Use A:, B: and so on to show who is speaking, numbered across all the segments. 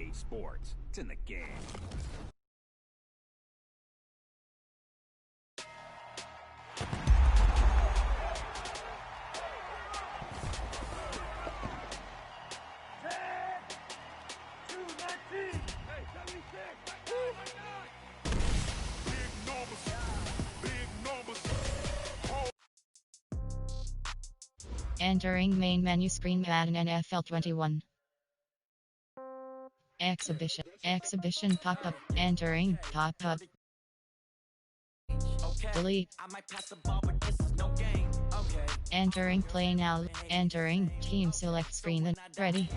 A: EA Sports. It's in the game.
B: Entering main menu screen Madden NFL 21. Exhibition pop-up. Entering pop-up. Delete. Entering play now. Entering team select screen and ready.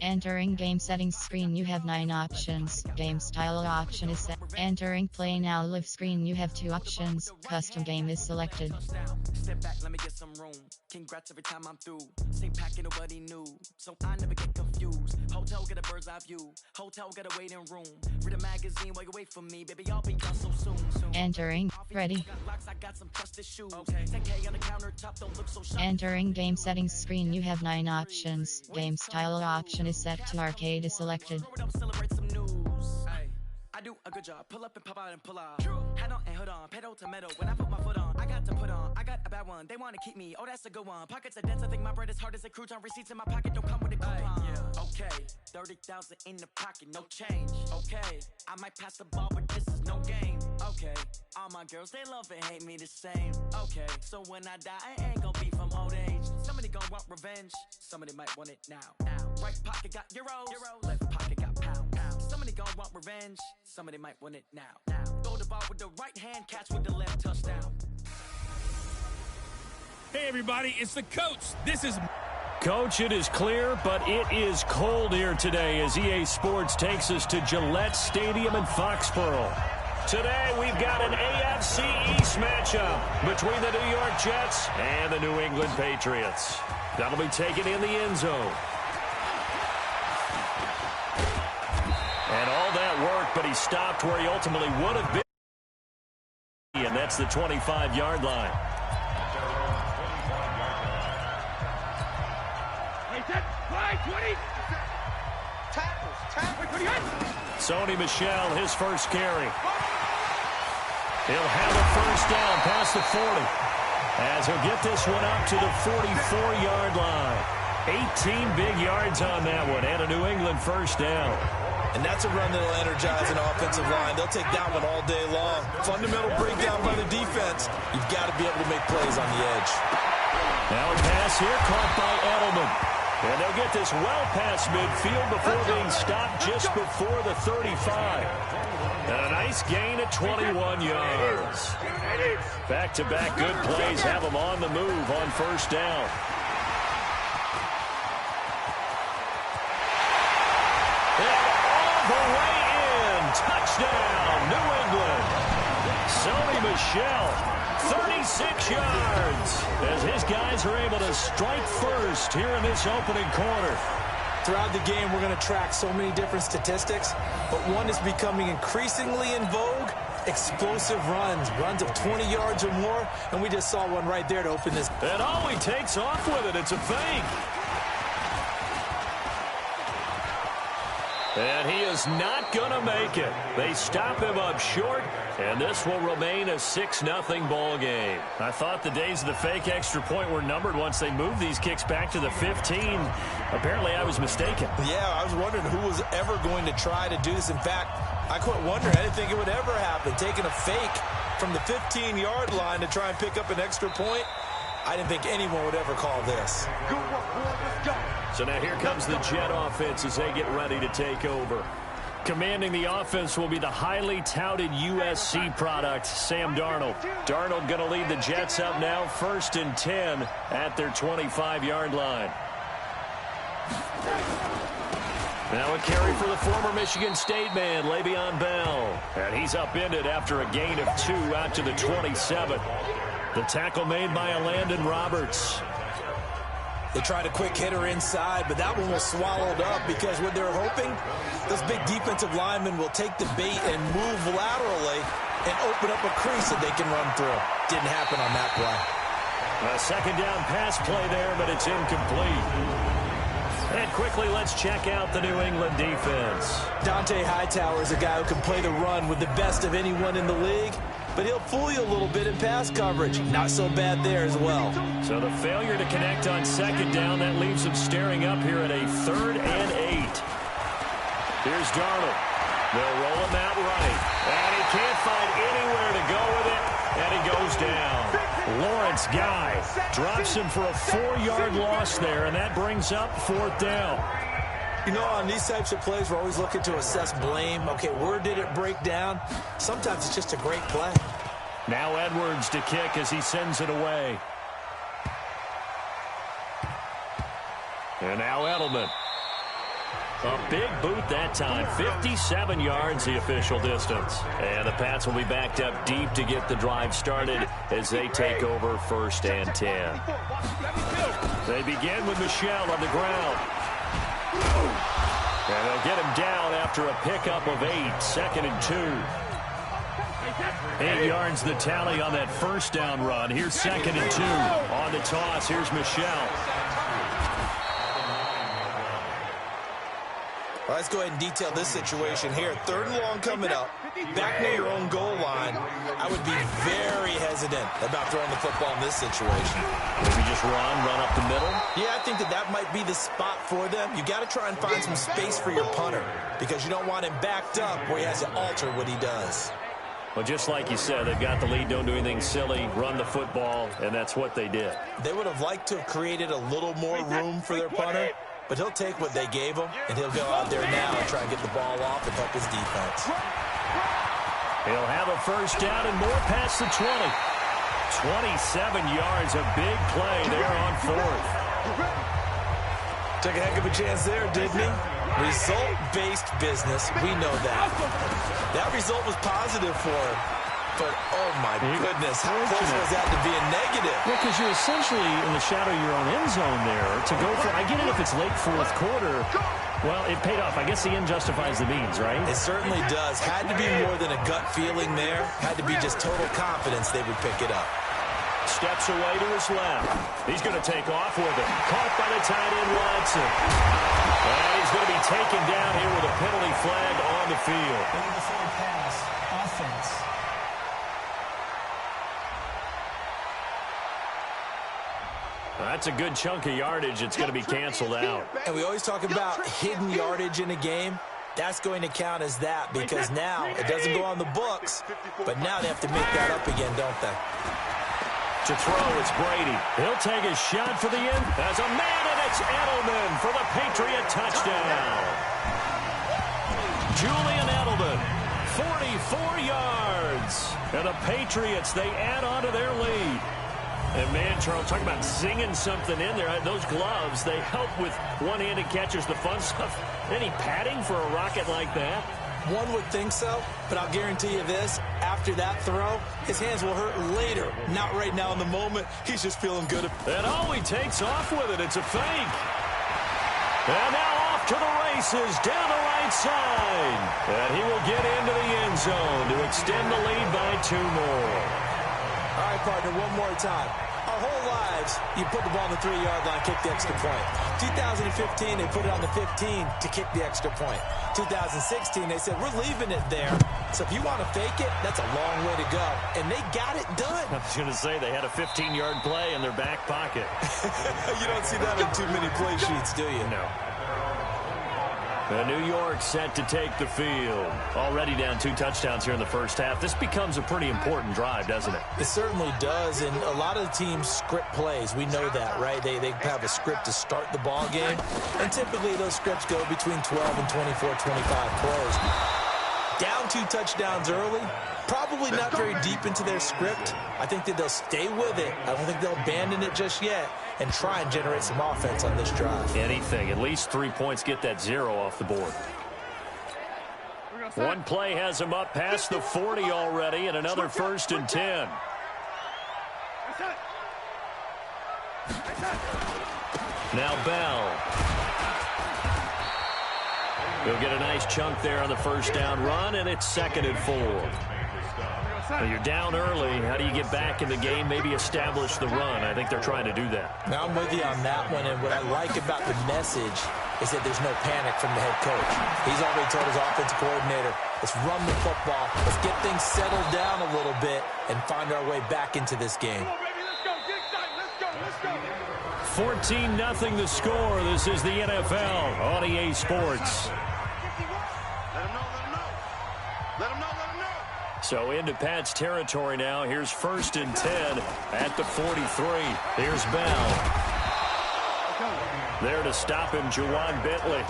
B: Entering game settings screen, you have 9 options. Game style option is set. Entering play now live screen, you have 2 options. Custom game is selected.
C: Step back, let me get some room. Congrats every time I'm through. Same packing, nobody new, so I never get confused. Hotel get a bird's eye view. Hotel get a waiting room. Read a magazine while you wait for me, baby. I'll be done so soon.
B: Entering ready. Entering game settings screen, you have 9 options. Game style option is set to arcade is selected.
C: I do a good job. Pull up and pop out and pull out. Head on and hood on. Pedal to metal. When I put my foot on, I got to put on. I got a bad one. They want to keep me. Oh, that's a good one. Pockets are dense. I think my bread is hard as a crouton. Receipts in my pocket don't come with a coupon. Okay, 30,000 in the pocket, no change. Okay, I might pass the ball, but this is no game. Okay, all my girls, they love and hate me the same. Okay, so when I die, I ain't gonna be from old age. Somebody gonna want revenge. Somebody might want it now. Right pocket got euros. Left pocket got pounds. Somebody gonna want revenge. Somebody might win it now. Throw the ball with the right hand, catch with the left, touchdown.
D: Hey everybody, it's the coach. This is...
E: Coach, it is clear, but it is cold here today as EA Sports takes us to Gillette Stadium in Foxborough. Today we've got an AFC East matchup between the New York Jets and the New England Patriots. That'll be taken in the end zone. And all that work, but he stopped where he ultimately would have been. And that's the 25-yard line. Sony Michel, his first carry. He'll have a first down past the 40. As he'll get this one up to the 44-yard line. 18 big yards on that one, and a New England first down.
F: And that's a run that'll energize an offensive line. They'll take that one all day long. Fundamental breakdown by the defense. You've got to be able to make plays on the edge.
E: Now a pass here caught by Edelman. And they'll get this well past midfield before being stopped just before the 35. And a nice gain at 21 yards. Back-to-back good plays have them on the move on first down. The way in. Touchdown, New England. Sony Michel, 36 yards, as his guys are able to strike first here in this opening quarter.
F: Throughout the game, we're going to track so many different statistics, but one is becoming increasingly in vogue: explosive runs of 20 yards or more, and we just saw one right there to open this.
E: And oh, he takes off with it. It's a fake. And he is not going to make it. They stop him up short, and this will remain a 6-0 ball game. I thought the days of the fake extra point were numbered once they moved these kicks back to the 15. Apparently, I was mistaken.
F: Yeah, I was wondering who was ever going to try to do this. In fact, I quit wondering. I didn't think it would ever happen. Taking a fake from the 15-yard line to try and pick up an extra point, I didn't think anyone would ever call this.
C: Good work, boys. Let's go.
E: So now here comes the Jet offense as they get ready to take over. Commanding the offense will be the highly touted USC product, Sam Darnold. Darnold going to lead the Jets up now, 1st and 10 at their 25-yard line. Now a carry for the former Michigan State man, Le'Veon Bell. And he's upended after a gain of 2 out to the 27. The tackle made by Landon Roberts.
F: They tried a quick hitter inside, but that one was swallowed up because what they're hoping, those big defensive linemen will take the bait and move laterally and open up a crease that they can run through. Didn't happen on that play.
E: A second down pass play there, but it's incomplete. And quickly, let's check out the New England defense.
F: Dante Hightower is a guy who can play the run with the best of anyone in the league, but he'll fool you a little bit in pass coverage. Not so bad there as well.
E: So the failure to connect on second down, that leaves him staring up here at a 3rd and 8. Here's Darnold. They'll roll him out right. And he can't find anywhere to go with it, and he goes down. Lawrence Guy drops him for a 4-yard loss there, and that brings up 4th down.
F: You know, on these types of plays, we're always looking to assess blame. Okay, where did it break down? Sometimes it's just a great play.
E: Now Edwards to kick as he sends it away. And now Edelman. A big boot that time. 57 yards the official distance. And the Pats will be backed up deep to get the drive started as they take over 1st and 10. They begin with Michel on the ground. And they'll get him down after a pickup of 8. 2nd and 2. 8 yards the tally on that 1st down run. Here's 2nd and 2. On the toss, here's Michel.
F: Well, let's go ahead and detail this situation here. 3rd and long coming up. Back near your own goal line. I would be very hesitant about throwing the football in this situation.
E: Maybe just run up the middle?
F: Yeah, I think that might be the spot for them. You got to try and find some space for your punter because you don't want him backed up where he has to alter what he does.
E: Well, just like you said, they've got the lead, don't do anything silly, run the football, and that's what they did. They
F: would have liked to have created a little more room for their punter, but he'll take what they gave him, and he'll go out there now and try and get the ball off and help his defense.
E: He'll have a 1st down and more past the 20. 27 yards, a big play there on 4th.
F: Took a heck of a chance there, didn't he? Result-based business, we know that. That result was positive for him. But, oh, my goodness, how close was that to being negative?
E: Well, because you're essentially in the shadow of your own end zone there. To go for, I get it if it's late 4th quarter. Well, it paid off. I guess the end justifies the means, right?
F: It certainly does. Had to be more than a gut feeling there. Had to be just total confidence they would pick it up.
E: Steps away to his left. He's going to take off with it. Caught by the tight end, Watson. And he's going to be taken down here with a penalty flag on the field.
A: Pass, offense.
E: That's a good chunk of yardage. It's going to be canceled out.
F: And we always talk about hidden yardage in a game. That's going to count as that because now it doesn't go on the books, but now they have to make that up again, don't they?
E: To throw, it's Brady. He'll take a shot for the end. As a man, and it's Edelman for the Patriot touchdown. Julian Edelman, 44 yards. And the Patriots, they add on to their lead. And, man, Charles, talking about zinging something in there. Those gloves, they help with one-handed catches, the fun stuff. Any padding for a rocket like that?
F: One would think so, but I'll guarantee you this. After that throw, his hands will hurt later. Not right now in the moment. He's just feeling good.
E: And he takes off with it. It's a fake. And now off to the races down the right side. And he will get into the end zone to extend the lead by 2 more.
F: All right, partner, one more time. Our whole lives, you put the ball on the 3-yard line, kick the extra point. 2015, they put it on the 15 to kick the extra point. 2016, they said, we're leaving it there. So if you want to fake it, that's a long way to go. And they got it done.
E: I was going to say, they had a 15-yard play in their back pocket.
F: You don't see that on too many play sheets, do you?
E: No. New York set to take the field. Already down 2 touchdowns here in the first half. This becomes a pretty important drive, doesn't it?
F: It certainly does, and a lot of the teams script plays. We know that, right? They have a script to start the ball game, and typically those scripts go between 12 and 24, 25 plays. Down 2 touchdowns early, probably not very deep into their script. I think that they'll stay with it. I don't think they'll abandon it just yet and try and generate some offense on this drive.
E: Anything. At least 3 points, get that 0 off the board. One play has him up past the 40 already, and another 1st and 10. Now Bell. He'll get a nice chunk there on the 1st down run, and it's 2nd and 4. Well, you're down early. How do you get back in the game, maybe establish the run? I think they're trying to do that.
F: Now I'm with you on that one, and what I like about the message is that there's no panic from the head coach. He's already told his offensive coordinator, let's run the football, let's get things settled down a little bit and find our way back into this game.
E: 14-0 the score. This is the NFL on EA Sports. So into Pat's territory now. Here's 1st and 10 at the 43. Here's Bell. There to stop him, Juwan Bentley.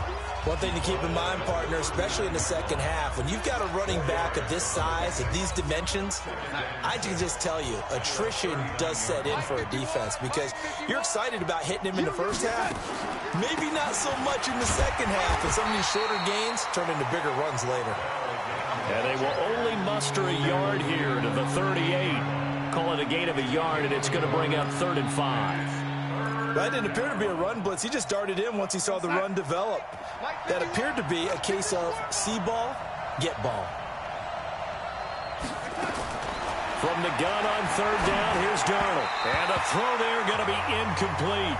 F: One thing to keep in mind, partner, especially in the second half, when you've got a running back of this size, of these dimensions, I can just tell you, attrition does set in for a defense because you're excited about hitting him in the first half. Maybe not so much in the second half, and some of these shorter gains turn into bigger runs later.
E: And they will only muster a yard here to the 38. Call it a gain of a yard, and it's going to bring up 3rd and 5.
F: That didn't appear to be a run blitz. He just darted in once he saw the run develop. That appeared to be a case of see ball, get ball.
E: From the gun on 3rd down, here's Darnold. And a throw there going to be incomplete.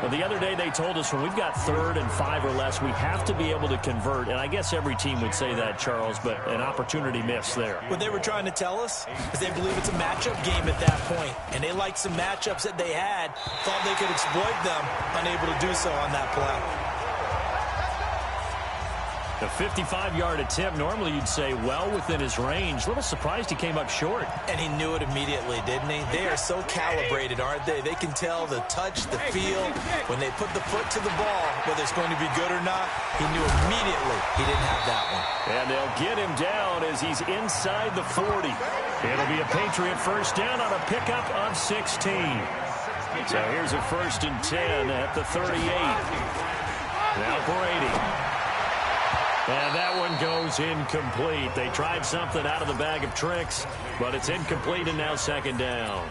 E: Well, the other day they told us when we've got 3rd and 5 or less, we have to be able to convert. And I guess every team would say that, Charles, but an opportunity miss there.
F: What they were trying to tell us is they believe it's a matchup game at that point. And they liked some matchups that they had, thought they could exploit them, unable to do so on that play.
E: The 55-yard attempt, normally you'd say well within his range. A little surprised he came up short.
F: And he knew it immediately, didn't he? They are so calibrated, aren't they? They can tell the touch, the feel. When they put the foot to the ball, whether it's going to be good or not, he knew immediately he didn't have that one.
E: And they'll get him down as he's inside the 40. It'll be a Patriot first down on a pickup of 16. So here's a 1st and 10 at the 38. Now Brady. And that one goes incomplete. They tried something out of the bag of tricks, but it's incomplete and now 2nd down.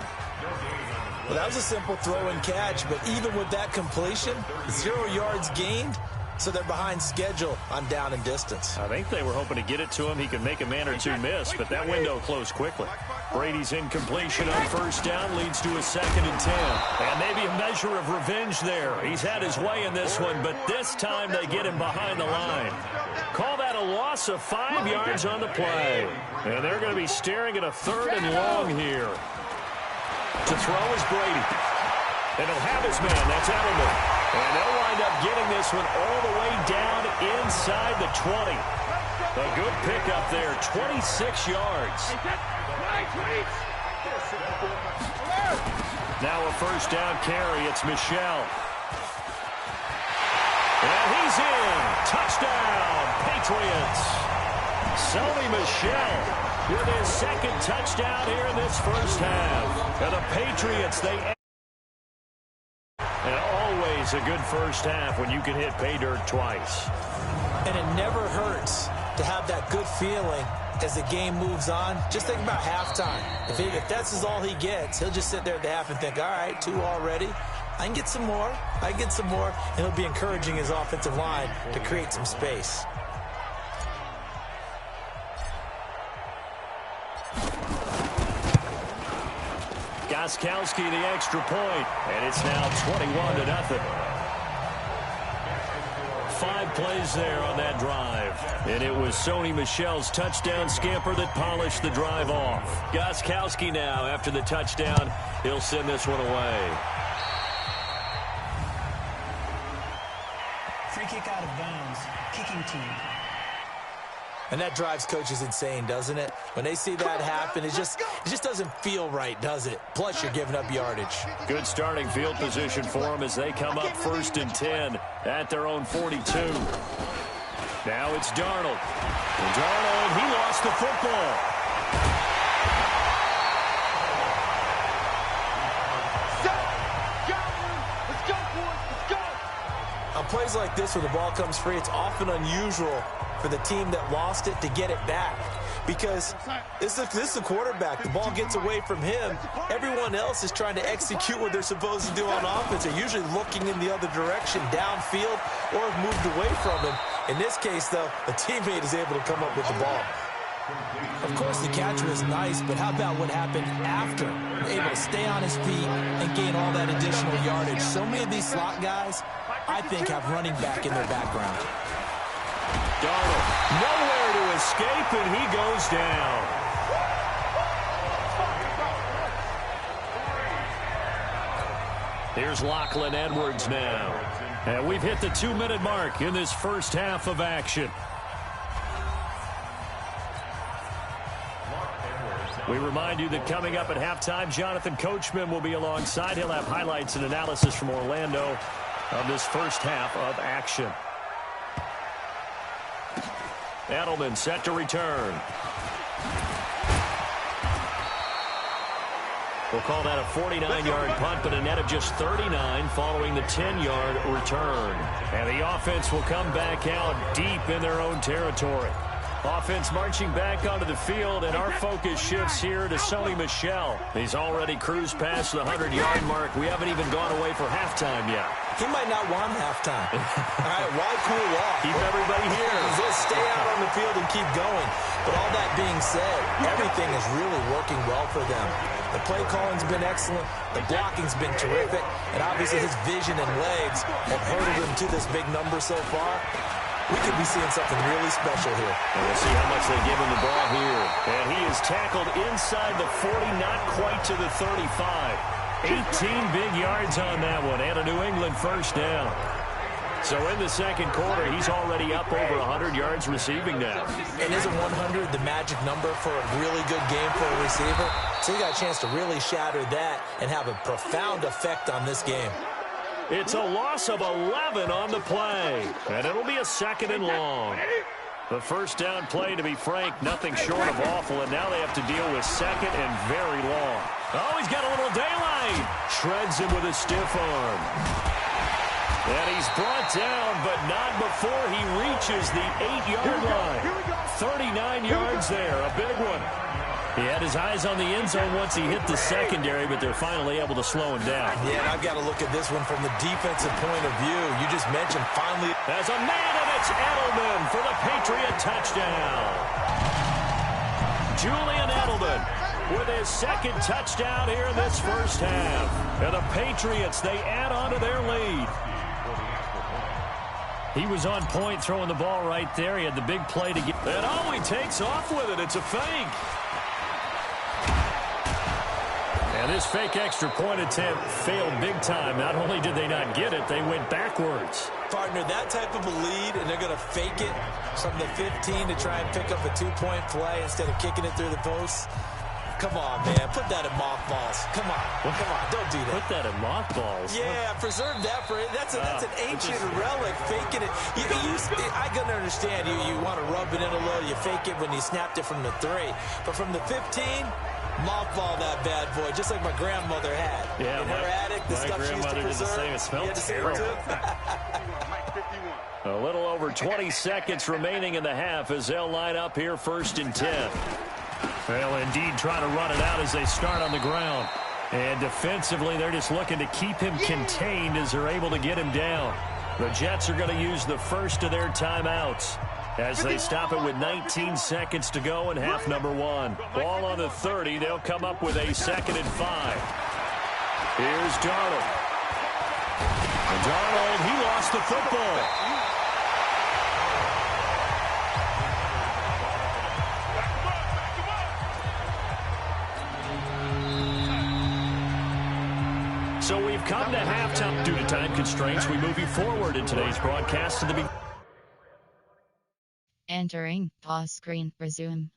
F: Well, that was a simple throw and catch, but even with that completion, 0 yards gained, so they're behind schedule on down and distance.
E: I think they were hoping to get it to him. He could make a man or two miss, but that window closed quickly. Brady's incompletion on 1st down leads to a 2nd and 10. And maybe a measure of revenge there. He's had his way in this one, but this time they get him behind the line. Call that a loss of 5 yards on the play. And they're going to be staring at a 3rd and long here. To throw is Brady. And he'll have his man. That's Edelman. And they'll wind up getting this one all the way down inside the 20. A good pickup there, 26 yards. Now a 1st down carry. It's Michel. And he's in. Touchdown, Patriots. Sony Michel with his 2nd touchdown here in this first half. And the Patriots, and always a good first half when you can hit pay dirt twice.
F: And it never hurts to have that good feeling as the game moves on. Just think about halftime. If that's all he gets, he'll just sit there at the half and think, all right, 2 already. I can get some more. I can get some more. And he'll be encouraging his offensive line to create some space.
E: Gostkowski the extra point, and it's now 21-0. 5 plays there on that drive. And it was Sony Michel's touchdown scamper that polished the drive off. Gostkowski now, after the touchdown, he'll send this one away.
A: Free kick out of bounds. Kicking team.
F: And that drives coaches insane, doesn't it? When they see that happen, it just doesn't feel right, does it? Plus, you're giving up yardage.
E: Good starting field position for them as they come up 1st and 10 at their own 42. Now it's Darnold. And Darnold, he lost the football.
F: On plays like this where the ball comes free, it's often unusual for the team that lost it to get it back. Because this is the quarterback. The ball gets away from him. Everyone else is trying to execute what they're supposed to do on offense. They're usually looking in the other direction, downfield, or have moved away from him. In this case, though, a teammate is able to come up with the ball. Of course, the catch was nice, but how about what happened after? Able to stay on his feet and gain all that additional yardage. So many of these slot guys, I think, have running back in their background.
E: Darnold, nowhere to escape, and he goes down. Here's Lachlan Edwards now. And we've hit the 2-minute mark in this first half of action. We remind you that coming up at halftime, Jonathan Coachman will be alongside. He'll have highlights and analysis from Orlando of this first half of action. Edelman set to return. We'll call that a 49-yard punt, but a net of just 39 following the 10-yard return. And the offense will come back out deep in their own territory. Offense marching back onto the field, and our focus shifts here to Sony Michel. He's already cruised past the 100-yard mark. We haven't even gone away for halftime yet.
F: He might not want halftime. All right, why cool off?
E: Keep everybody here.
F: Just stay out on the field and keep going. But all that being said, everything is really working well for them. The play calling's been excellent. The blocking's been terrific. And obviously his vision and legs have herded him to this big number so far. We could be seeing something really special here.
E: And we'll see how much they give him the ball here. And he is tackled inside the 40, not quite to the 35. 18 big yards on that one, and a New England first down. So in the second quarter, he's already up over 100 yards receiving now.
F: And isn't 100 the magic number for a really good game for a receiver? So you got a chance to really shatter that and have a profound effect on this game.
E: It's a loss of 11 on the play, and it'll be a second and long. The first down play, to be frank, nothing short of awful, and now they have to deal with second and very long. Oh, he's got a little daylight. Shreds him with a stiff arm. And he's brought down, but not before he reaches the 8-yard line. 39 yards there, a big one. He had his eyes on the end zone once he hit the secondary, but they're finally able to slow him down.
F: Yeah, and I've got to look at this one from the defensive point of view. You just mentioned finally.
E: There's a man, and it's Edelman for the Patriot touchdown. Julian Edelman with his second touchdown here in this first half. And the Patriots, they add on to their lead. He was on point throwing the ball right there. He had the big play to get. And oh, he takes off with it. It's a fake. And this fake extra point attempt failed big time. Not only did they not get it, they went backwards.
F: Partner, that type of a lead, and they're going to fake it from the 15 to try and pick up a 2-point play instead of kicking it through the posts. Come on, man. Put that in mothballs. Come on. Come on. Don't do that.
E: Put that in mothballs.
F: Yeah, preserve that for it. That's an ancient relic, faking it. I can understand you want to rub it in a little. You fake it when you snapped it from the 3. But from the 15, mothball that bad boy, just like my grandmother had.
E: Yeah,
F: in her attic, the stuff she used to preserve.
E: It smelled terrible. A little over 20 seconds remaining in the half as they'll line up here first and 10. Well, indeed, trying to run it out as they start on the ground. And defensively, they're just looking to keep him contained as they're able to get him down. The Jets are going to use the first of their timeouts as they stop it with 19 seconds to go in half number 1. Ball on the 30. They'll come up with a 2nd and 5. Here's Darnold. And Darnold, he lost the football. So we've come to halftime. Due to time constraints, we move you forward in today's broadcast to the beginning.
B: Entering pause screen, resume.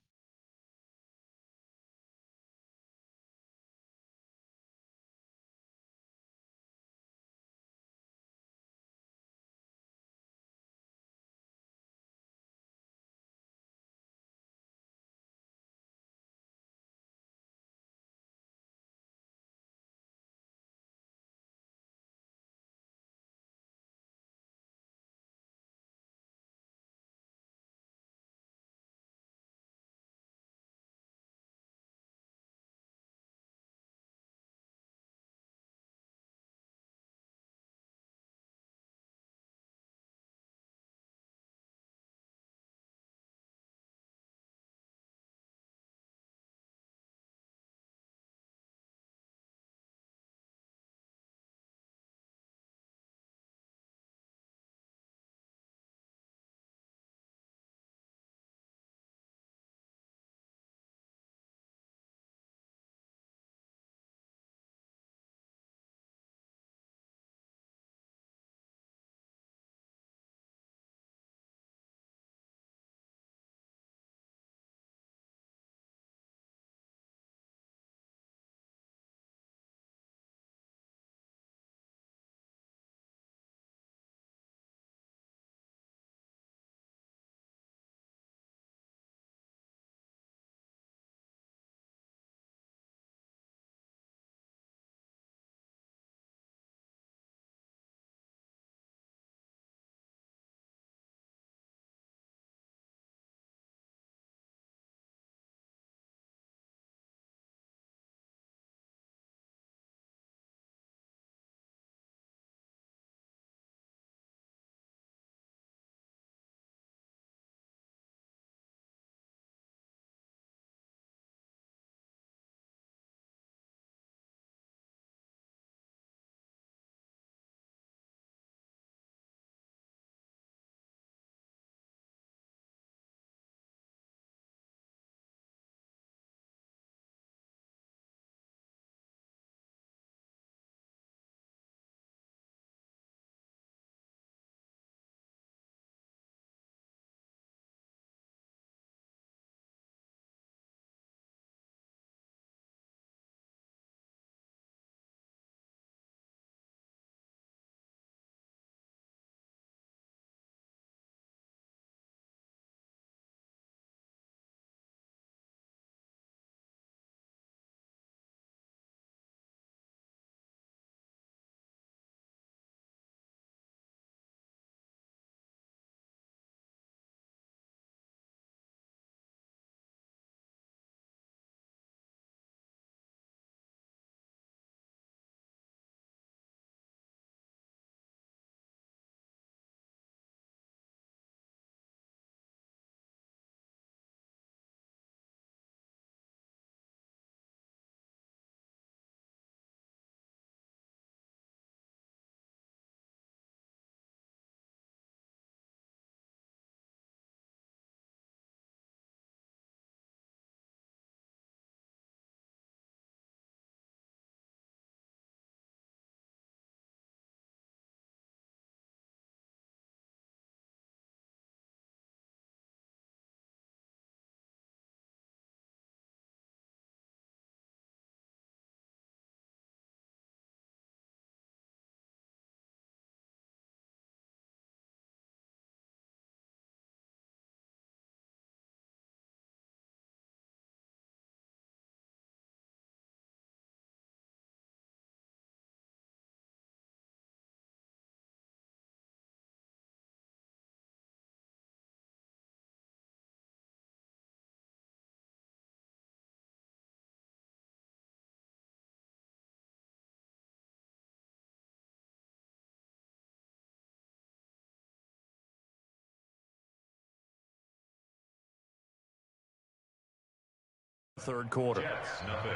E: Third quarter.
G: Jets, nothing.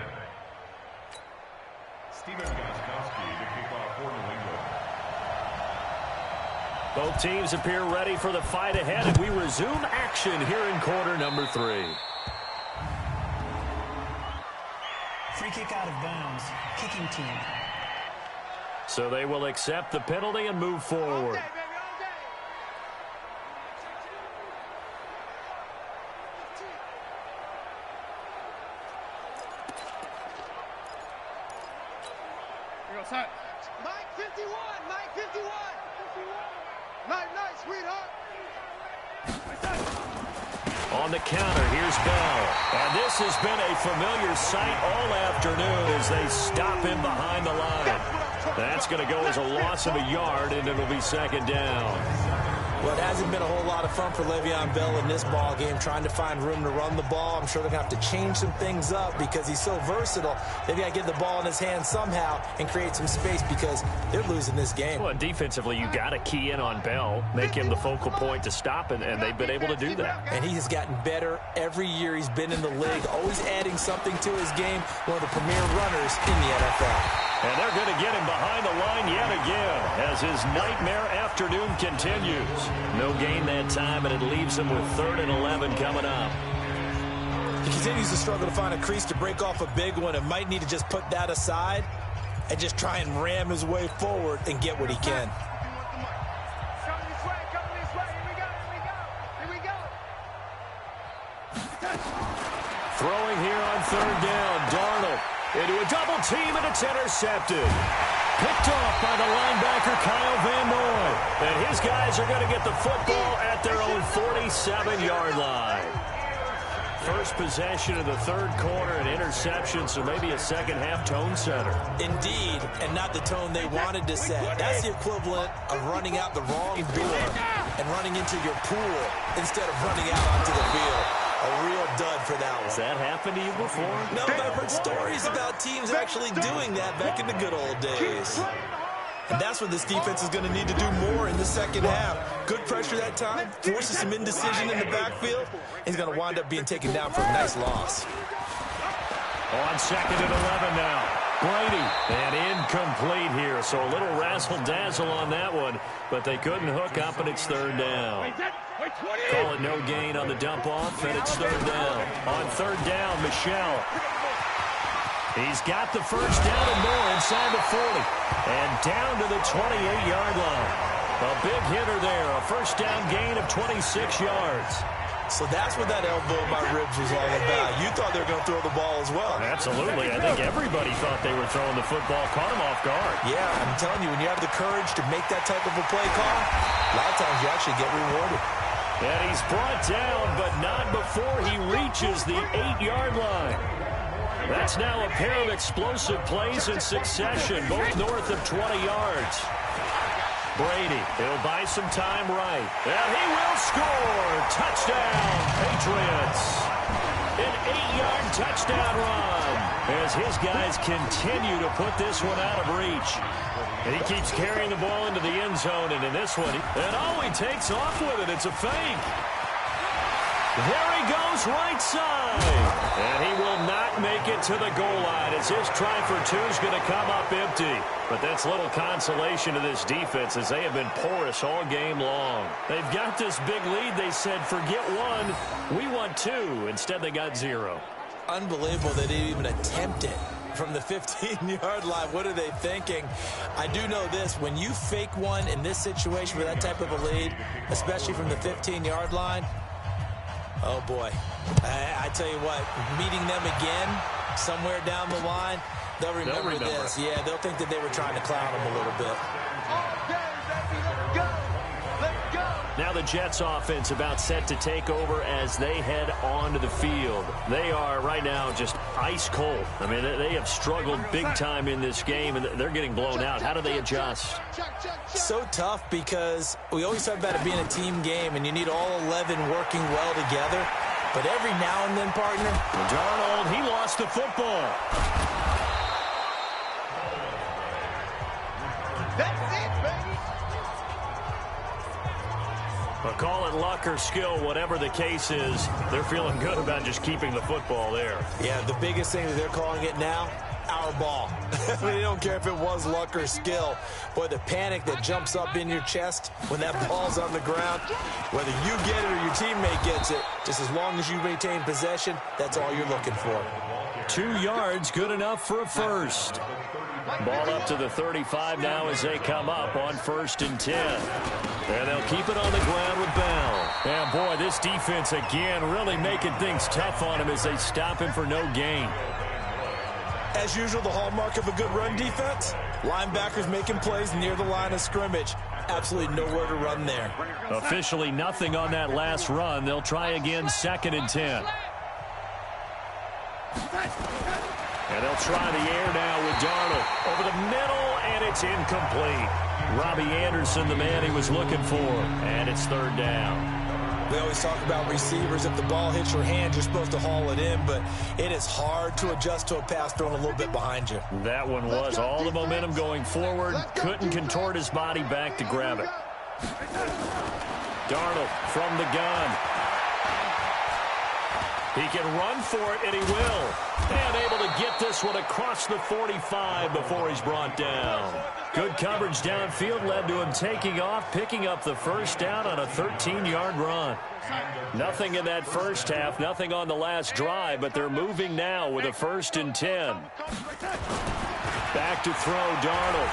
G: Steven Gostkowski to kick off for New England.
E: Both teams appear ready for the fight ahead, and we resume action here in quarter number 3.
A: Free kick out of bounds. Kicking team.
E: So they will accept the penalty and move forward.
H: Mike 51, Mike 51. Nice, sweetheart.
E: On the counter, here's Bell. And this has been a familiar sight all afternoon as they stop him behind the line. That's going to go as a loss of a yard, and it'll be second down.
F: Well, it hasn't been a whole lot of fun for Le'Veon Bell in this ball game, trying to find room to run the ball. I'm sure they're going to have to change some things up because he's so versatile. They've got to get the ball in his hands somehow and create some space because they're losing this game.
E: Well, defensively, you got to key in on Bell, make him the focal point to stop, and they've been able to do that.
F: And he has gotten better every year he's been in the league, always adding something to his game, one of the premier runners in the NFL.
E: And they're going to get him behind the line yet again as his nightmare afternoon continues. No gain that time, and it leaves him with 3rd and 11 coming up.
F: He continues to struggle to find a crease to break off a big one and might need to just put that aside and just try and ram his way forward and get what he can.
E: Throwing here on 3rd down, Darnold into a double team, and it's intercepted. Picked off by the linebacker, Kyle Van Noy. And his guys are going to get the football at their own 47-yard line. First possession of the 3rd quarter, an interception, so maybe a second-half tone setter.
F: Indeed, and not the tone they wanted to set. That's the equivalent of running out the wrong door and running into your pool instead of running out onto the field. A real dud for that one.
E: Has that happened to you before?
F: No, but I've heard stories about teams actually doing that back in the good old days. And that's what this defense is going to need to do more in the second half. Good pressure that time, forces some indecision in the backfield. He's going to wind up being taken down for a nice loss.
E: On 2nd and 11 now. Brady, and incomplete here. So a little razzle-dazzle on that one, but they couldn't hook up, and it's 3rd down. Call it no gain on the dump-off, and it's 3rd down. On 3rd down, Michelle. He's got the first down and more inside the 40. And down to the 28-yard line. A big hitter there, a first down gain of 26 yards.
F: So that's what that elbow in my ribs was all about. You thought they were going to throw the ball as well.
E: Absolutely. I think everybody thought they were throwing the football, caught him off guard.
F: Yeah, I'm telling you, when you have the courage to make that type of a play call, a lot of times you actually get rewarded.
E: And he's brought down, but not before he reaches the 8-yard line. That's now a pair of explosive plays in succession, both north of 20 yards. Brady, he'll buy some time right. And he will score. Touchdown, Patriots. An 8-yard touchdown run as his guys continue to put this one out of reach. And he keeps carrying the ball into the end zone, and in this one, he takes off with it. It's a fake. There he goes right side. And he will not make it to the goal line as his try for 2 is going to come up empty. But that's little consolation to this defense as they have been porous all game long. They've got this big lead. They said, forget 1, we want 2. Instead, they got 0.
F: Unbelievable that they even attempted from the 15-yard line. What are they thinking? I do know this. When you fake one in this situation with that type of a lead, especially from the 15-yard line, oh, boy. I tell you what, meeting them again somewhere down the line, they'll remember this. Yeah, they'll think that they were trying to clown them a little bit.
E: Now the Jets offense about set to take over as they head onto the field. They are right now just ice cold. I mean, they have struggled big time in this game, and they're getting blown out. How do they adjust?
F: So tough because we always talk about it being a team game, and you need all 11 working well together. But every now and then, partner,
E: Darnold, he lost the football.
H: That's it, baby.
E: Well, call it luck or skill, whatever the case is, they're feeling good about just keeping the football there.
F: Yeah, the biggest thing that they're calling it now, our ball. They don't care if it was luck or skill. Boy, the panic that jumps up in your chest when that ball's on the ground, whether you get it or your teammate gets it, just as long as you maintain possession, that's all you're looking for.
E: 2 yards, good enough for a first. Ball up to the 35 now as they come up on 1st and 10. And they'll keep it on the ground with Bell. And boy, this defense again really making things tough on him as they stop him for no gain.
F: As usual, the hallmark of a good run defense, linebackers making plays near the line of scrimmage. Absolutely nowhere to run there.
E: Officially nothing on that last run. They'll try again 2nd and 10. And they'll try the air now with Darnold. Over the middle, and it's incomplete. Robbie Anderson, the man he was looking for. And it's 3rd down.
F: We always talk about receivers. If the ball hits your hand, you're supposed to haul it in, but it is hard to adjust to a pass thrown a little bit behind you.
E: That one was all the momentum going forward. Couldn't contort his body back to grab it. Darnold from the gun. He can run for it, and he will. And able to get this one across the 45 before he's brought down. Good coverage downfield led to him taking off, picking up the 1st down on a 13-yard run. Nothing in that first half, nothing on the last drive, but they're moving now with a 1st and 10. Back to throw, Darnold.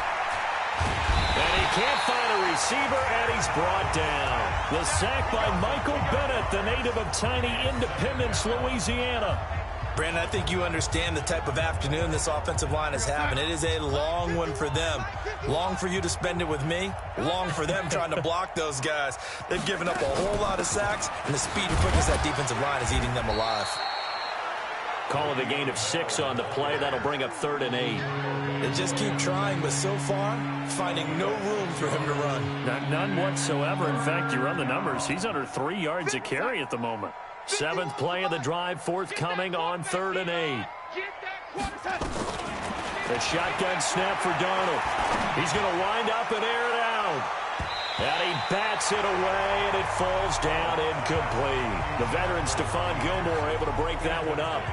E: And he can't find a receiver, and he's brought down. The sack by Michael Bennett, the native of tiny Independence, Louisiana.
F: Brandon, I think you understand the type of afternoon this offensive line is having. It is a long one for them. Long for you to spend it with me. Long for them trying to block those guys. They've given up a whole lot of sacks, and the speed and quickness of that defensive line is eating them alive.
E: Call it a gain of 6 on the play. That'll bring up 3rd and 8.
F: They just keep trying, but so far, finding no room for him to run.
E: None whatsoever. In fact, you run the numbers. He's under 3 yards a carry at the moment. 7th play of the drive, forthcoming on 3rd and 8. The shotgun snap for Darnold. He's going to wind up and air it out. And he bats it away, and it falls down incomplete. The veteran Stephon Gilmore able to break that one up.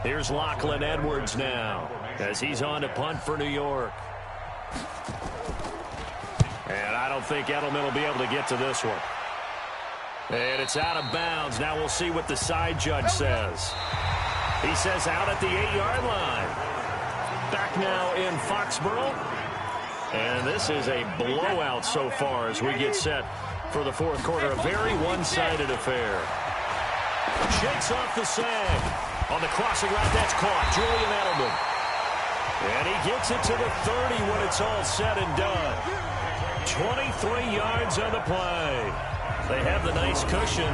E: Here's Lachlan Edwards now as he's on to punt for New York. And I don't think Edelman will be able to get to this one. And it's out of bounds. Now we'll see what the side judge says. He says out at the 8-yard line. Back now in Foxborough. And this is a blowout so far as we get set for the 4th quarter. A very one-sided affair. Shakes off the sag. On the crossing route, that's caught. Julian Edelman. And he gets it to the 30 when it's all said and done. 23 yards on the play. They have the nice cushion.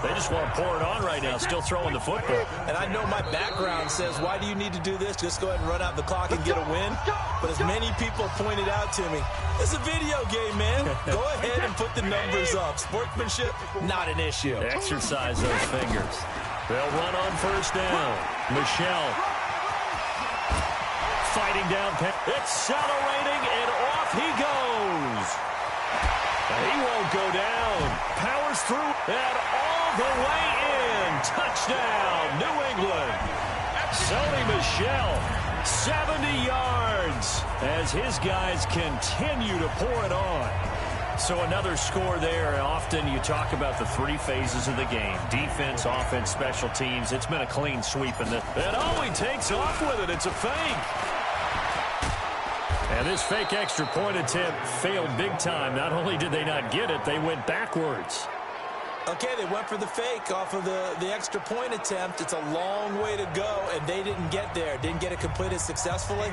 E: They just want to pour it on right now, still throwing the football.
F: And I know my background says, why do you need to do this? Just go ahead and run out the clock and get a win. But as many people pointed out to me, it's a video game, man. Go ahead and put the numbers up. Sportsmanship, not an issue.
E: Exercise those fingers. They'll run on 1st down. Michelle fighting down. Accelerating, and off he goes. He won't go down. Powers through and all the way in. Touchdown, New England. Sony Michel, 70 yards as his guys continue to pour it on. So another score there. Often you talk about the 3 phases of the game. Defense, offense, special teams. It's been a clean sweep in this. And oh, he takes off with it. It's a fake. And this fake extra point attempt failed big time. Not only did they not get it, they went backwards.
F: Okay, they went for the fake off of the extra point attempt. It's a long way to go, and they didn't get there. Didn't get it completed successfully.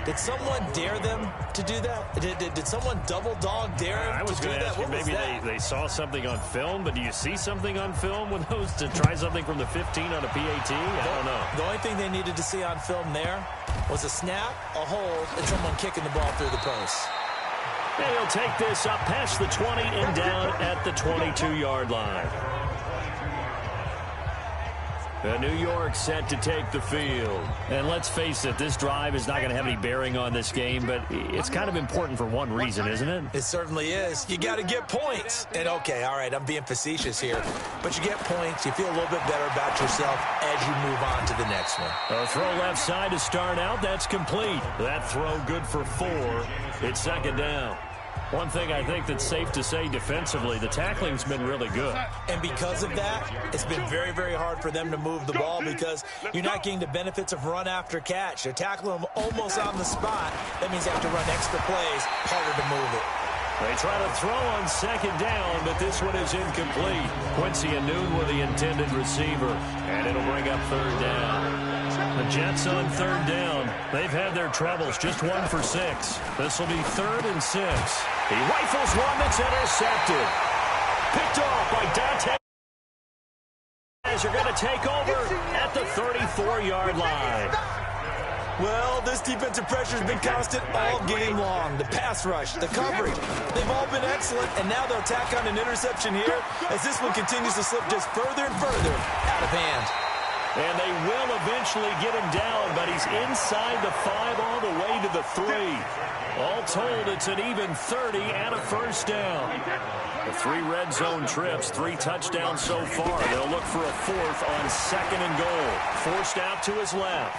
F: Did someone dare them to do that? Did someone double dog dare them
E: I was
F: to do
E: going to
F: that?
E: ask you, maybe they saw something on film, but do you see something on film with those to try something from the 15 on a PAT? I don't know.
F: The only thing they needed to see on film there was a snap, a hold, and someone kicking the ball through the post.
E: And he'll take this up past the 20 and down at the 22-yard line. New York set to take the field. And let's face it, this drive is not going to have any bearing on this game, but it's kind of important for one reason, isn't it?
F: It certainly is. You got to get points. And, okay, all right, I'm being facetious here. But you get points. You feel a little bit better about yourself as you move on to the next one.
E: A throw left side to start out. That's complete. That throw good for 4. It's second down. One thing I think that's safe to say defensively, the tackling's been really good.
F: And because of that, it's been very, very hard for them to move the ball because you're not getting the benefits of run after catch. They're tackling them almost on the spot. That means they have to run extra plays, harder to move it.
E: They try to throw on second down, but this one is incomplete. Quincy Noon with the intended receiver, and it'll bring up third down. The Jets on third down. They've had their troubles, just 1 for 6. This will be 3rd and 6. He rifles one that's intercepted. Picked off by Dante. As you're going to take over at the 34-yard line.
F: Well, this defensive pressure has been constant all game long. The pass rush, the coverage, they've all been excellent, and now they'll tack on an interception here as this one continues to slip just further and further out of hand.
E: And they will eventually get him down, but he's inside the 5 all the way to the 3. All told, it's an even 30 and a first down. The 3 red zone trips, 3 touchdowns so far. They'll look for a 4th on 2nd and goal. Forced out to his left.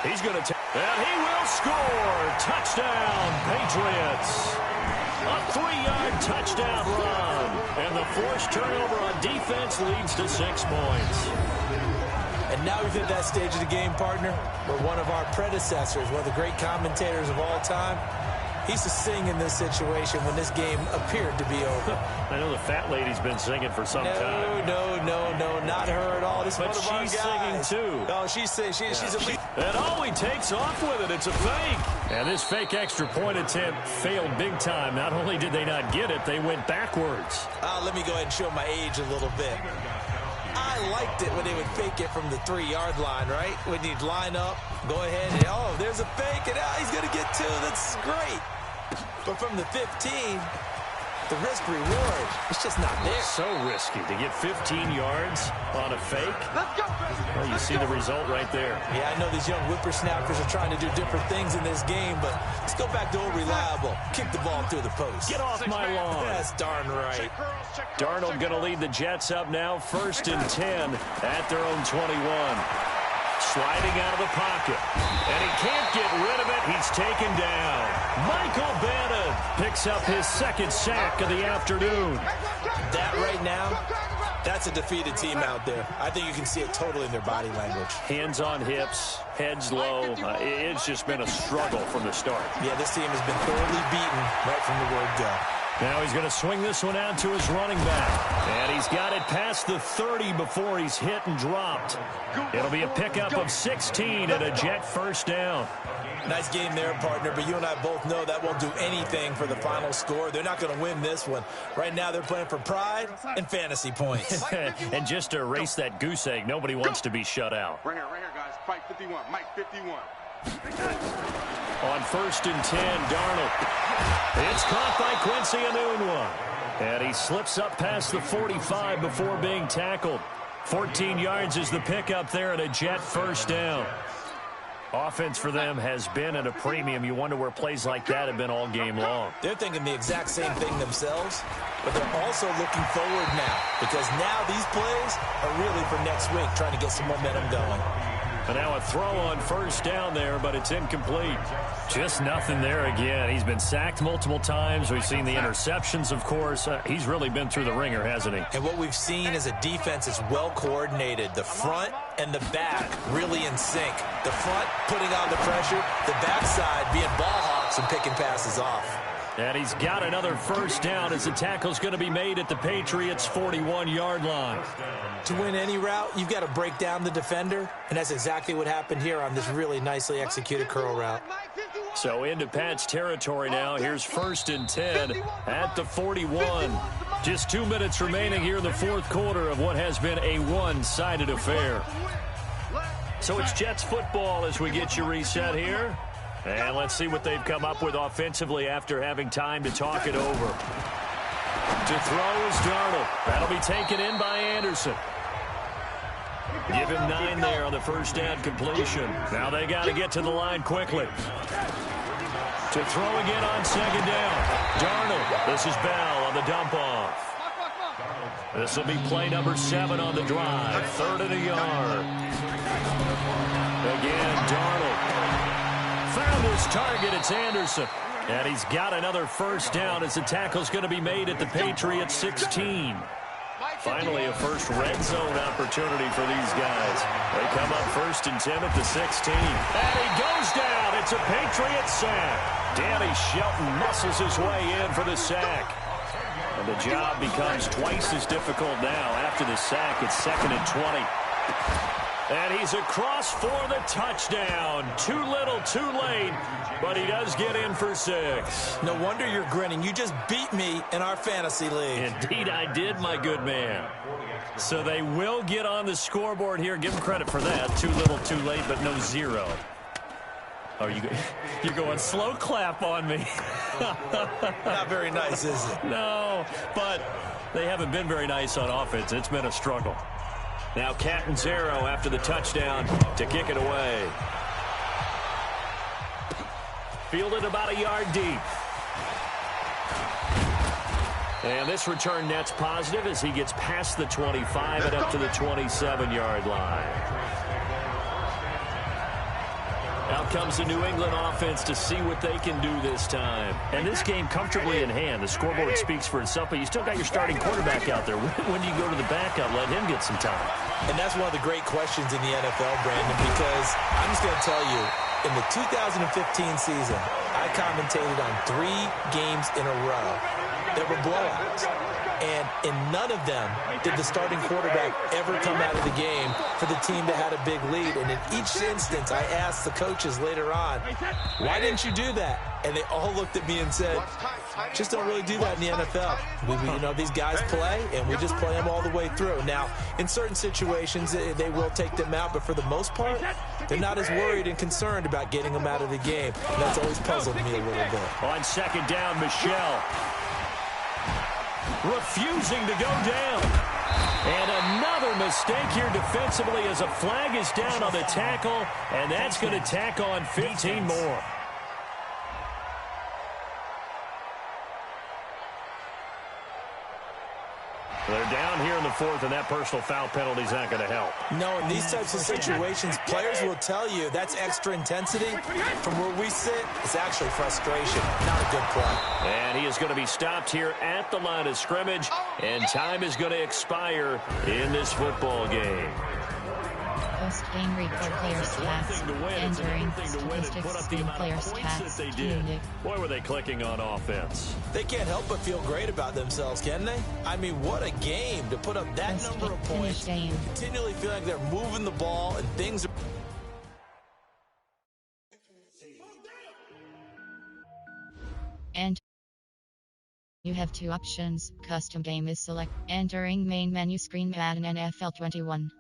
E: He's going to take, and he will score. Touchdown, Patriots. A 3-yard touchdown run. And the forced turnover on defense leads to 6 points.
F: And now we've hit that stage of the game, partner, where one of our predecessors, one of the great commentators of all time, he used to sing in this situation when this game appeared to be over.
E: I know the fat lady's been singing for some time.
F: No, not her at all. This
E: but
F: one of our
E: she's
F: guys.
E: singing too.
F: Oh, she's a lead.
E: And he takes off with it. It's a fake. And this fake extra point attempt failed big time. Not only did they not get it, they went backwards.
F: Let me go ahead and show my age a little bit. I liked it when they would fake it from the 3-yard line, right? When you'd line up, go ahead, and there's a fake, and he's going to get 2. That's great. But from the 15, the risk-reward, it's just not there.
E: So risky to get 15 yards on a fake.
H: Let's go.
E: Well, you see the result right there.
F: Yeah, I know these young whippersnappers are trying to do different things in this game, but let's go back to old reliable. Kick the ball through the post.
E: Get off my lawn.
F: That's darn right.
E: Darnold going to lead the Jets up now, 1st and 10 at their own 21. Sliding out of the pocket. And he can't get rid of it. He's taken down. Michael Bannon picks up his 2nd sack of the afternoon.
F: That right now, that's a defeated team out there. I think you can see it totally in their body language.
E: Hands on hips, heads low. It's just been a struggle from the start.
F: Yeah, this team has been thoroughly beaten right from the word go.
E: Now he's going to swing this one out to his running back. And he's got it past the 30 before he's hit and dropped. It'll be a pickup of 16 and a Jet first down.
F: Nice game there, partner, but you and I both know that won't do anything for the final score. They're not going to win this one. Right now they're playing for pride and fantasy points.
E: And just to erase that goose egg, nobody wants to be shut out.
G: Right here, guys. Fight 51. Mike 51.
E: On 1st and 10, Darnold. It's caught by Quincy Enunwa. And he slips up past the 45 before being tackled. 14 yards is the pickup there and a Jet first down. Offense for them has been at a premium. You wonder where plays like that have been all game long.
F: They're thinking the exact same thing themselves, but they're also looking forward now because now these plays are really for next week, trying to get some momentum going.
E: And now a throw on 1st down there, but it's incomplete. Just nothing there again. He's been sacked multiple times. We've seen the interceptions, of course. He's really been through the ringer, hasn't he?
F: And what we've seen is a defense is well coordinated. The front and the back really in sync. The front putting on the pressure, the backside being ball hawks and picking passes off.
E: And he's got another 1st down as the tackle's going to be made at the Patriots' 41-yard line.
F: To win any route, you've got to break down the defender, and that's exactly what happened here on this really nicely executed curl route.
E: So into Pat's territory now. Here's 1st and 10 at the 41. Just 2 minutes remaining here in the 4th quarter of what has been a one-sided affair. So it's Jets football as we get you reset here. And let's see what they've come up with offensively after having time to talk it over. To throw is Darnold. That'll be taken in by Anderson. Give him 9 there on the first down completion. Now they got to get to the line quickly. To throw again on second down. Darnold. This is Bell on the dump off. This will be play number 7 on the drive. 3rd and a yard. Again, Darnold. Found his target. It's Anderson. And he's got another first down as the tackle's going to be made at the Patriots 16. Finally, a first red zone opportunity for these guys. They come up 1st and 10 at the 16. And he goes down. It's a Patriot sack. Danny Shelton muscles his way in for the sack. And the job becomes twice as difficult now. After the sack, it's 2nd and 20. And he's across for the touchdown. Too little, too late, but he does get in for 6.
F: No wonder you're grinning. You just beat me in our fantasy league.
E: Indeed, I did, my good man. So they will get on the scoreboard here. Give them credit for that. Too little, too late, but no 0. Oh, you're going slow clap on me.
F: Not very nice, is it?
E: No, but they haven't been very nice on offense. It's been a struggle. Now Catanzaro after the touchdown to kick it away. Fielded about a yard deep. And this return net's positive as he gets past the 25 and up to the 27-yard line. Out comes the New England offense to see what they can do this time. And this game comfortably in hand. The scoreboard speaks for itself, but you still got your starting quarterback out there. When do you go to the backup, let him get some time?
F: And that's one of the great questions in the NFL, Brandon, because I'm just going to tell you, in the 2015 season, I commentated on 3 games in a row that were blowouts. And in none of them did the starting quarterback ever come out of the game for the team that had a big lead. And in each instance, I asked the coaches later on, why didn't you do that? And they all looked at me and said, just don't really do that in the NFL. You know, these guys play, and we just play them all the way through. Now, in certain situations, they will take them out, but for the most part, they're not as worried and concerned about getting them out of the game. And that's always puzzled me a little bit.
E: On second down, Michelle refusing to go down. And another mistake here defensively as a flag is down on the tackle, and that's going to tack on 15 more. They're down here in the 4th, and that personal foul penalty is not going to help.
F: No, in these types of situations, players will tell you that's extra intensity. From where we sit, it's actually frustration, not a good play.
E: And he is going to be stopped here at the line of scrimmage, and time is going to expire in this football game.
B: Post-game report player stats. Entering statistics screen player stats. Unit.
E: Boy, were they clicking on offense.
F: They can't help but feel great about themselves, can they? I mean, what a game to put up that number of points. Continually feeling like they're moving the ball and things are...
B: And you have 2 options. Custom game is select. Entering main menu screen Madden NFL 21.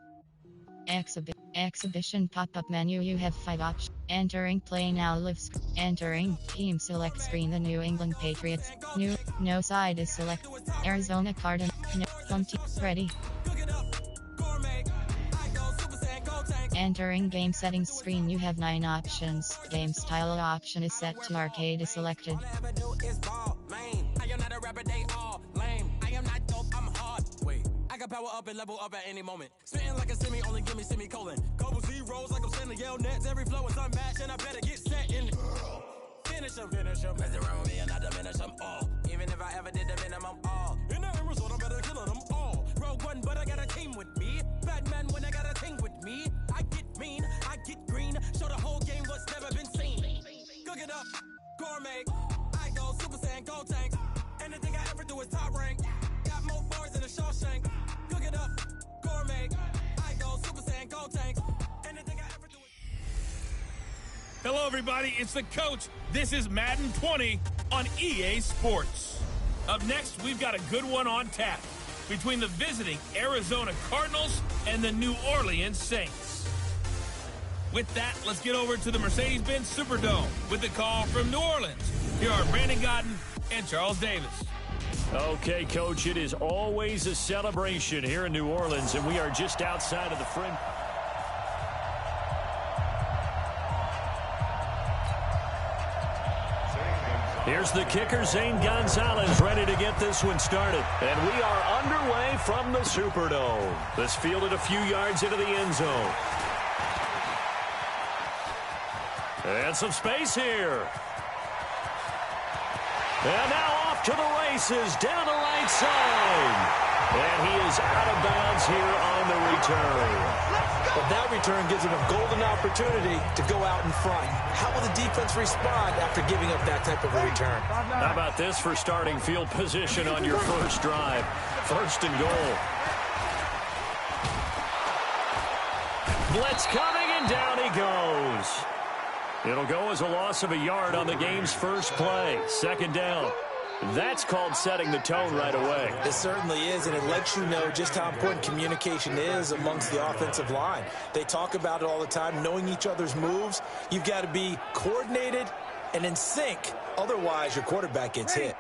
B: Exhibition pop-up menu. You have 5 options. Entering play now live screen. Entering team select screen. The New England Patriots. No side is select. Arizona Cardinals. No home team ready. Entering game settings screen. You have 9 options. Game style option is set to arcade is selected.
C: Power up and level up at any moment. Spitting like a semi, only give me semicolon. Couple zeros like I'm sending yell nets. Every flow is unmatched, and I better get set in. Finish them. Mess around with me and I diminish them all. Even if I ever did the minimum all. In the end result, I better kill them all. Rogue one, but I got a team with me. Batman when I got a team with me. I get mean, I get green. Show the whole game what's never been seen. Cook it up, gourmet. I go Super Saiyan, go tanks. Anything I ever do is top rank. Got more bars than a Shawshank. Cook it up, gourmet. I go Super Saiyan, go tanks. Anything I ever do is...
D: Hello, everybody. It's the coach. This is Madden 20 on EA Sports. Up next, we've got a good one on tap between the visiting Arizona Cardinals and the New Orleans Saints. With that, let's get over to the Mercedes-Benz Superdome with the call from New Orleans. Here are Brandon Godden and Charles Davis.
E: Okay, Coach, it is always a celebration here in New Orleans, and we are just outside of the fringe. Here's the kicker, Zane Gonzalez, ready to get this one started. And we are underway from the Superdome. This fielded a few yards into the end zone. And some space here. And now off to the races, down the right side. And he is out of bounds here on the return.
F: But that return gives him a golden opportunity to go out in front. How will the defense respond after giving up that type of a return?
E: How about this for starting field position on your first drive? First and goal. Blitz coming, and down he goes. It'll go as a loss of a yard on the game's first play. Second down. That's called setting the tone right away.
F: It certainly is, and it lets you know just how important communication is amongst the offensive line. They talk about it all the time, knowing each other's moves. You've got to be coordinated and in sync. Otherwise, your quarterback gets hit.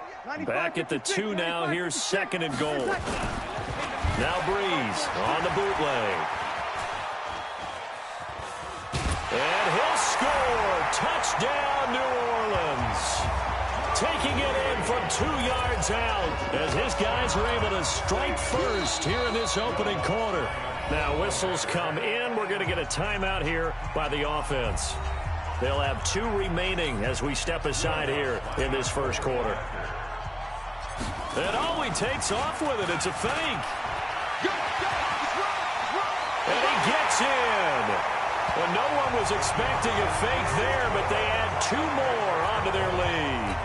E: Back at the 2 now. Here's second and goal. Now Breeze on the bootleg. And he'll score. Touchdown, New Orleans. Taking it in from 2 yards out as his guys are able to strike first here in this opening quarter. Now whistles come in. We're going to get a timeout here by the offense. They'll have 2 remaining as we step aside here in this first quarter. And he takes off with it. It's a fake. And he gets in. Well, no one was expecting a fake there, but they add 2 more onto their lead.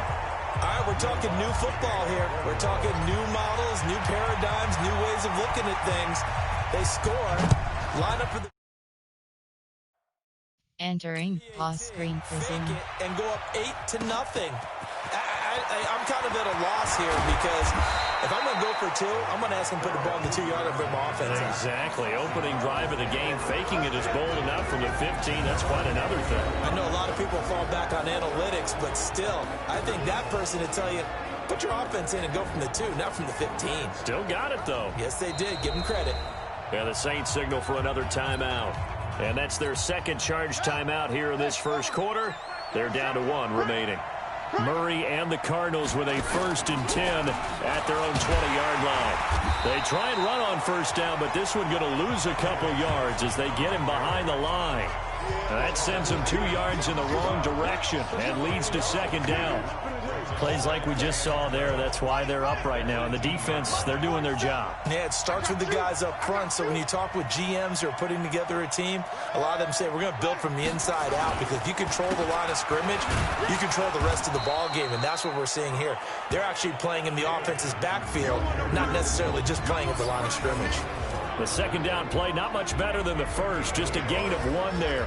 F: All right, we're talking new football here. We're talking new models, new paradigms, new ways of looking at things. They score, line up for the...
B: Entering pause screen for Zoom.
F: And go up 8-0. I'm kind of at a loss here because if I'm going to go for 2, I'm going to ask him to put the ball in the 2-yard and bring my offense out.
E: Exactly. Opening drive of the game, faking it is bold enough from the 15. That's quite another thing.
F: I know a lot of people fall back on analytics, but still, I think that person would tell you, put your offense in and go from the 2, not from the 15.
E: Still got it, though.
F: Yes, they did. Give them credit.
E: Yeah, the Saints signal for another timeout. And that's their second charge timeout here in this first quarter. They're down to 1 remaining. Murray and the Cardinals with a 1st and 10 at their own 20-yard line. They try and run on first down, but this one going to lose a couple yards as they get him behind the line. That sends him 2 yards in the wrong direction and leads to second down. Plays like we just saw there. That's why they're up right now. And the defense, they're doing their job.
F: Yeah, it starts with the guys up front. So when you talk with GMs who are putting together a team, a lot of them say we're going to build from the inside out, because if you control the line of scrimmage, you control the rest of the ball game. And that's what we're seeing here. They're actually playing in the offense's backfield, not necessarily just playing at the line of scrimmage.
E: The second down play, not much better than the first. Just a gain of 1 there.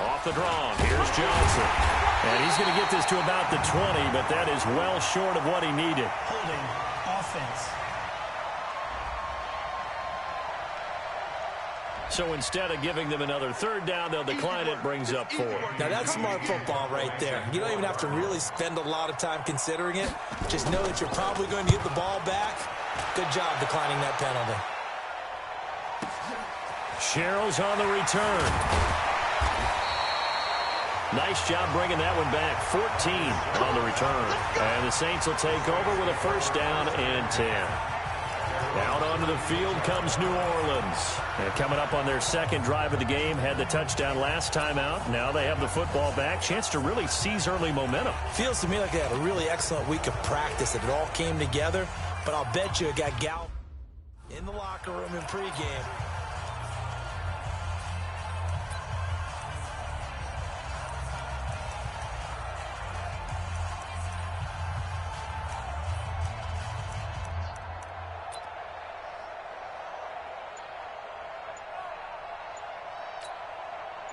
E: Off the draw, here's Johnson. And he's going to get this to about the 20, but that is well short of what he needed.
A: Holding offense.
E: So instead of giving them another 3rd down, they'll decline it, brings up 4.
F: Now that's smart football right there. You don't even have to really spend a lot of time considering it. Just know that you're probably going to get the ball back. Good job declining that penalty.
E: Sherrill's on the return. Nice job bringing that one back. 14 on the return. And the Saints will take over with a 1st down and 10. Out onto the field comes New Orleans. And coming up on their second drive of the game, had the touchdown last time out. Now they have the football back. Chance to really seize early momentum.
F: Feels to me like they had a really excellent week of practice, that it all came together. But I'll bet you it got Gal in the locker room in pregame.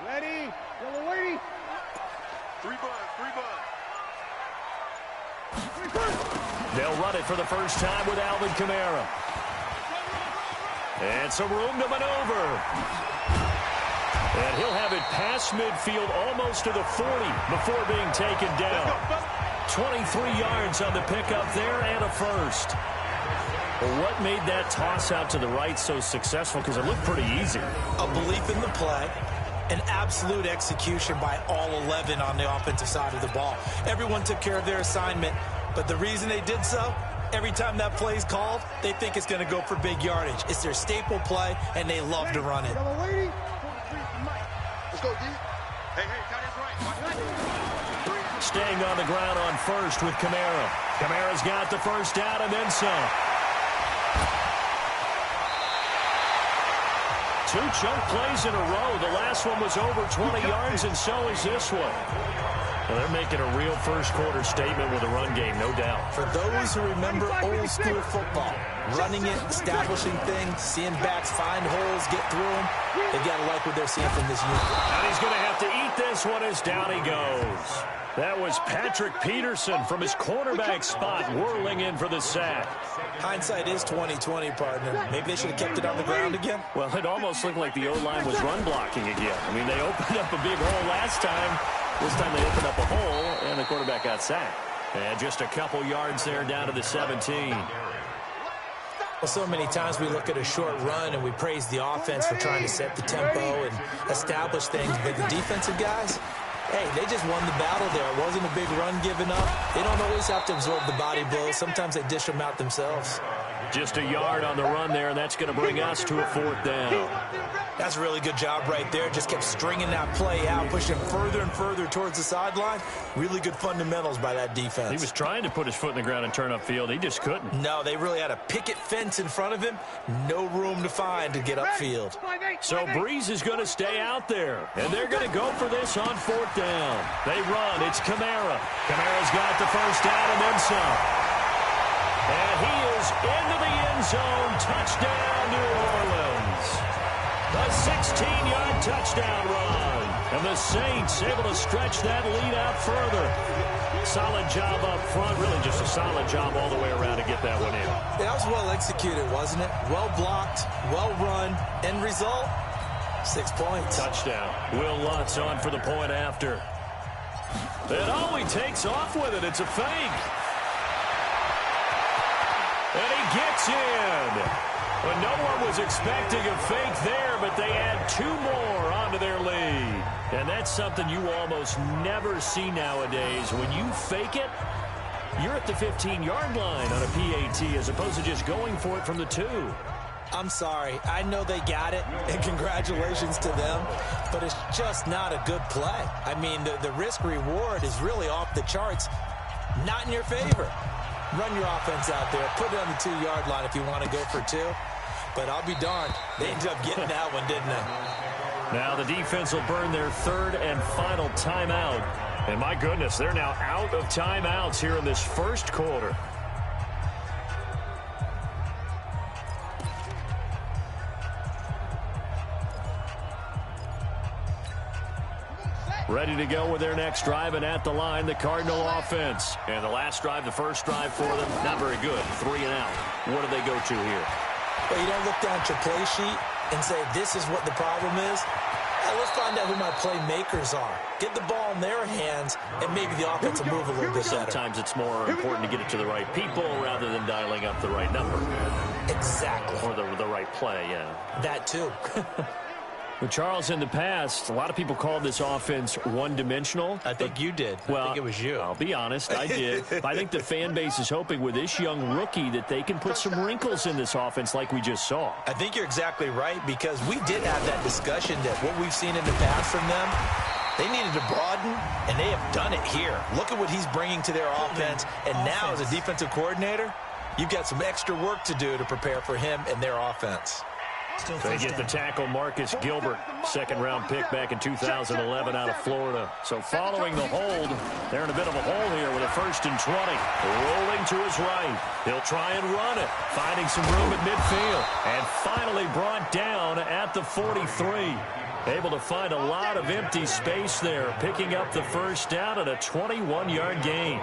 H: Ready, yellow lady.
G: 3 buds.
E: They'll run it for the first time with Alvin Kamara. And some room to maneuver. And he'll have it past midfield almost to the 40 before being taken down. 23 yards on the pickup there and a first. Well, what made that toss out to the right so successful? Because it looked pretty easy.
F: A belief in the play. An absolute execution by all 11 on the offensive side of the ball. Everyone took care of their assignment, but the reason they did so, every time that play is called, they think it's going to go for big yardage. It's their staple play, and they love to run it.
G: Let's go, D. Hey, tight end's right.
E: Staying on the ground on first with Kamara. Kamara's got the first down and then some. 2 chunk plays in a row. The last one was over 20 yards, and so is this one. Well, they're making a real first-quarter statement with a run game, no doubt.
F: For those who remember old-school football, running it, establishing things, seeing backs find holes, get through them, they've got to like what they're seeing from this unit.
E: And he's going to have to eat this one as down he goes. That was Patrick Peterson from his cornerback spot whirling in for the sack.
F: Hindsight is 20/20, partner. Maybe they should have kept it on the ground again.
E: Well, it almost looked like the O-line was run blocking again. I mean, they opened up a big hole last time. This time they opened up a hole, and the quarterback got sacked. And just a couple yards there down to the 17.
F: Well, so many times we look at a short run and we praise the offense for trying to set the tempo and establish things. But the defensive guys, hey, they just won the battle there. It wasn't a big run given up. They don't always have to absorb the body blows. Sometimes they dish them out themselves.
E: Just a yard on the run there, and that's going to bring us to a 4th down.
F: That's a really good job right there. Just kept stringing that play out, pushing further and further towards the sideline. Really good fundamentals by that defense.
E: He was trying to put his foot in the ground and turn upfield. He just couldn't.
F: No, they really had a picket fence in front of him. No room to find to get upfield.
E: So Breeze is going to stay out there, and they're going to go for this on 4th down. They run. It's Kamara. Kamara's got the first down and then some. And he is into the end zone. Touchdown, New Orleans. A 16-yard touchdown run. And the Saints able to stretch that lead out further. Solid job up front. Really just a solid job all the way around to get that one in.
F: That was well executed, wasn't it? Well blocked, well run. End result, 6 points.
E: Touchdown. Will Lutz on for the point after. And he takes off with it. It's a fake. And he gets in. Well, no one was expecting a fake there, but they add 2 more onto their lead. And that's something you almost never see nowadays. When you fake it, you're at the 15-yard line on a PAT as opposed to just going for it from the 2.
F: I'm sorry. I know they got it, and congratulations to them, but it's just not a good play. I mean, the risk-reward is really off the charts, not in your favor. Run your offense out there. Put it on the 2-yard line if you want to go for 2. But I'll be darned. They ended up getting that one, didn't they?
E: Now the defense will burn their 3rd and final timeout. And my goodness, they're now out of timeouts here in this first quarter. Ready to go with their next drive, and at the line, the Cardinal offense. And the last drive, the first drive for them, not very good. 3 and out. What do they go to here?
F: Well, you don't look down at your play sheet and say, this is what the problem is. Let's find out who my playmakers are. Get the ball in their hands, and maybe the offense will move a little bit better.
E: Sometimes it's more important to get it to the right people rather than dialing up the right number.
F: Exactly.
E: Or the right play, yeah.
F: That, too.
E: Well, Charles, in the past, a lot of people called this offense one-dimensional.
F: I think you did.
E: Well,
F: I think it was you.
E: I'll be honest, I did. I think the fan base is hoping with this young rookie that they can put some wrinkles in this offense like we just saw.
F: I think you're exactly right, because we did have that discussion that what we've seen in the past from them, they needed to broaden, and they have done it here. Look at what he's bringing to their offense, and now as a defensive coordinator, you've got some extra work to do to prepare for him and their offense.
E: They get the tackle, Marcus Gilbert, 2nd-round pick back in 2011 out of Florida. So following the hold, they're in a bit of a hole here with a 1st and 20. Rolling to his right. He'll try and run it, finding some room at midfield. And finally brought down at the 43. Able to find a lot of empty space there, picking up the first down at a 21-yard gain.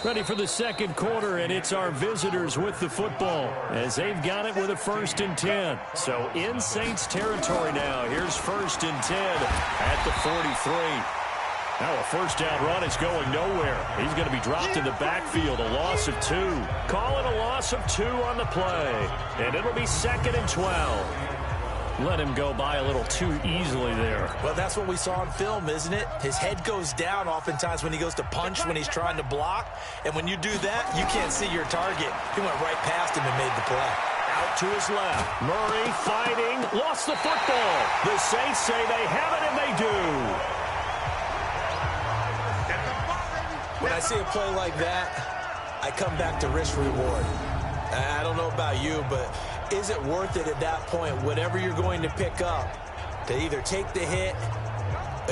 E: Ready for the second quarter, and it's our visitors with the football as they've got it with a 1st and 10. So in Saints territory now. Here's 1st and 10 at the 43. Now a first down run is going nowhere. He's going to be dropped in the backfield, a loss of 2. Call it a loss of 2 on the play, and it'll be 2nd and 12. Let him go by a little too easily there.
F: Well, that's what we saw on film, isn't it? His head goes down oftentimes when he goes to punch, when he's trying to block. And when you do that, you can't see your target. He went right past him and made the play.
E: Out to his left. Murray fighting. Lost the football. The Saints say they have it, and they do.
F: When I see a play like that, I come back to risk-reward. I don't know about you, but is it worth it at that point, whatever you're going to pick up, to either take the hit,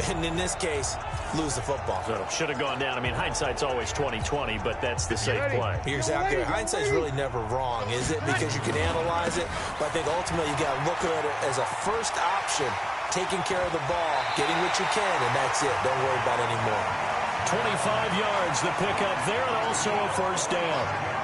F: and in this case, lose the football?
E: So should have gone down. I mean, hindsight's always 20/20, but that's the safe play.
F: You're exactly right. Hindsight's really never wrong, is it? Because you can analyze it, but I think ultimately you got to look at it as a first option, taking care of the ball, getting what you can, and that's it. Don't worry about it anymore.
E: 25 yards, the pickup there, and also a first down.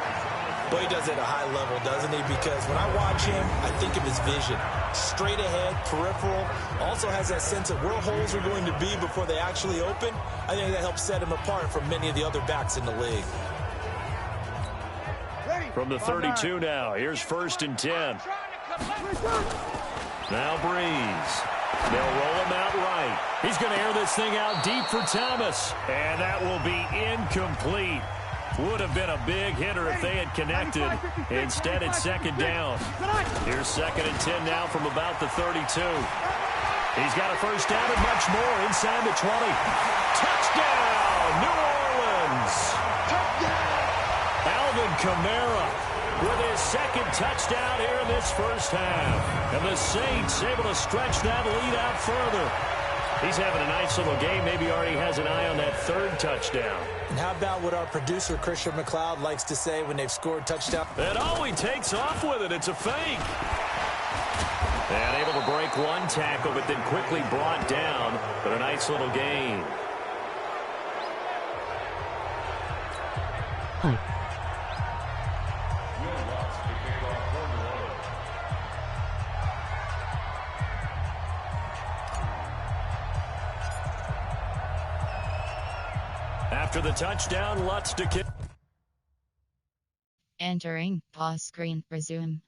F: But he does it at a high level, doesn't he? Because when I watch him, I think of his vision. Straight ahead, peripheral. Also has that sense of where holes are going to be before they actually open. I think that helps set him apart from many of the other backs in the league.
E: From the 32 now, here's 1st and 10. Now Breeze. They'll roll him out right. He's going to air this thing out deep for Thomas. And that will be incomplete. Would have been a big hitter if they had connected. Instead, it's 2nd down. Here's 2nd and 10 now from about the 32. He's got a first down and much more inside the 20. Touchdown, New Orleans. Alvin Kamara with his 2nd touchdown here in this first half. And the Saints able to stretch that lead out further. He's having a nice little game. Maybe already has an eye on that 3rd touchdown.
F: And how about what our producer, Christian McLeod, likes to say when they've scored touchdown?
E: And oh, he takes off with it. It's a fake. And able to break one tackle, but then quickly brought down. But a nice little gain. After the touchdown, Lutz to kick.
B: Entering pause screen, resume.